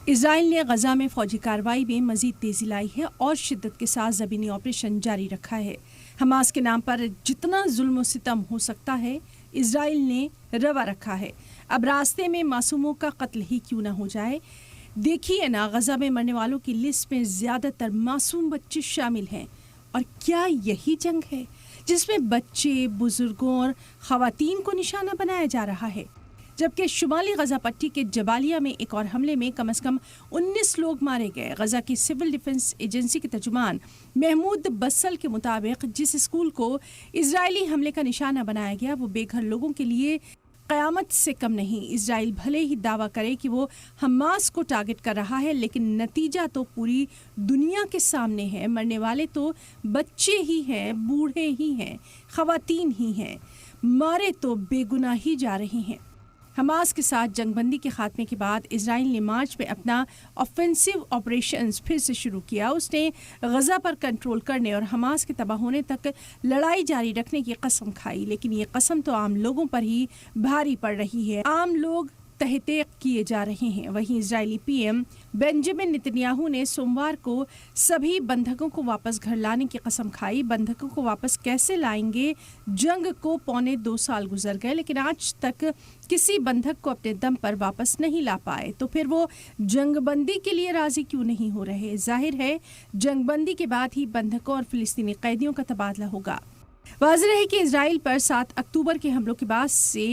اسرائیل نے غزہ میں فوجی کارروائی میں مزید تیزی لائی ہے اور شدت کے ساتھ زمینی آپریشن جاری رکھا ہے۔ حماس کے نام پر جتنا ظلم و ستم ہو سکتا ہے اسرائیل نے روا رکھا ہے۔ اب راستے میں معصوموں کا قتل ہی کیوں نہ ہو جائے۔ دیکھیے نا، غزہ میں مرنے والوں کی لسٹ میں زیادہ تر معصوم بچے شامل ہیں، اور کیا یہی جنگ ہے جس میں بچے، بزرگوں اور خواتین کو نشانہ بنایا جا رہا ہے؟ جبکہ شمالی غزہ پٹی کے جبالیہ میں ایک اور حملے میں کم از کم 19 لوگ مارے گئے۔ غزہ کی سول ڈیفنس ایجنسی کے ترجمان محمود بسل کے مطابق جس اسکول کو اسرائیلی حملے کا نشانہ بنایا گیا وہ بے گھر لوگوں کے لیے قیامت سے کم نہیں۔ اسرائیل بھلے ہی دعویٰ کرے کہ وہ حماس کو ٹارگٹ کر رہا ہے، لیکن نتیجہ تو پوری دنیا کے سامنے ہے۔ مرنے والے تو بچے ہی ہیں، بوڑھے ہی ہیں، خواتین ہی ہیں، مارے تو بے گناہ ہی جا رہے ہیں۔ حماس کے ساتھ جنگ بندی کے خاتمے کے بعد اسرائیل نے مارچ میں اپنا آفینسو آپریشنز پھر سے شروع کیا۔ اس نے غزہ پر کنٹرول کرنے اور حماس کے تباہ ہونے تک لڑائی جاری رکھنے کی قسم کھائی، لیکن یہ قسم تو عام لوگوں پر ہی بھاری پڑ رہی ہے۔ عام لوگ تحقیق کیے جا رہے ہیں۔ وہیں اسرائیلی پی ایم بنجمن نتنیاہو نے سوموار کو سبھی بندھکوں کو واپس گھر لانے کی قسم کھائی۔ بندھکوں کو واپس کیسے لائیں گے؟ جنگ کو 2.25 سال گزر گئے، لیکن آج تک کسی بندھک کو اپنے دم پر واپس نہیں لا پائے، تو پھر وہ جنگ بندی کے لیے راضی کیوں نہیں ہو رہے؟ ظاہر ہے جنگ بندی کے بعد ہی بندھکوں اور فلسطینی قیدیوں کا تبادلہ ہوگا۔ واضح ہے کہ اسرائیل پر 7 اکتوبر کے حملوں کے بعد سے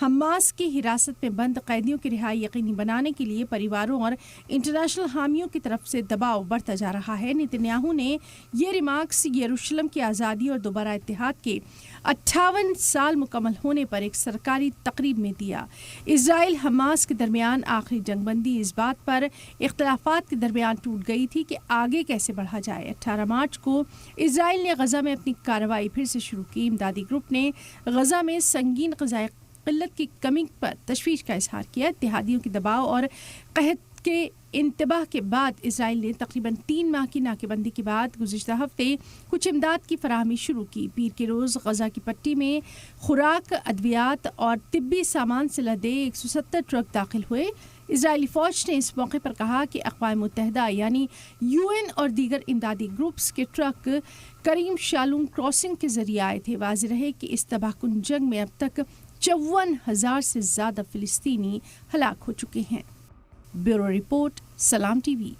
حماس کی حراست میں بند قیدیوں کی رہائی یقینی بنانے کے لیے پریواروں اور انٹرنیشنل حامیوں کی طرف سے دباؤ بڑھتا جا رہا ہے۔ نتنیاہو نے یہ ریمارکس یروشلم کی آزادی اور دوبارہ اتحاد کے 58 سال مکمل ہونے پر ایک سرکاری تقریب میں دیا۔ اسرائیل حماس کے درمیان آخری جنگ بندی اس بات پر اختلافات کے درمیان ٹوٹ گئی تھی کہ آگے کیسے بڑھا جائے۔ 18 مارچ کو اسرائیل نے غزہ میں اپنی کارروائی پھر سے شروع کی۔ امدادی گروپ نے غزہ میں سنگین غذائی قلت کی کمی پر تشویش کا اظہار کیا۔ اتحادیوں کے دباؤ اور قحط کے انتباہ کے بعد اسرائیل نے تقریباً 3 ماہ کی ناکہ بندی کے بعد گزشتہ ہفتے کچھ امداد کی فراہمی شروع کی۔ پیر کے روز غزہ کی پٹی میں خوراک، ادویات اور طبی سامان سے لدے 170 ٹرک داخل ہوئے۔ اسرائیلی فوج نے اس موقع پر کہا کہ اقوام متحدہ یعنی UN اور دیگر امدادی گروپس کے ٹرک کریم شالوم کراسنگ کے ذریعے آئے تھے۔ واضح رہے کہ اس تباہ کن جنگ میں اب تک 54,000 سے زیادہ فلسطینی ہلاک ہو چکے ہیں۔ بیورو رپورٹ، سلام ٹی وی۔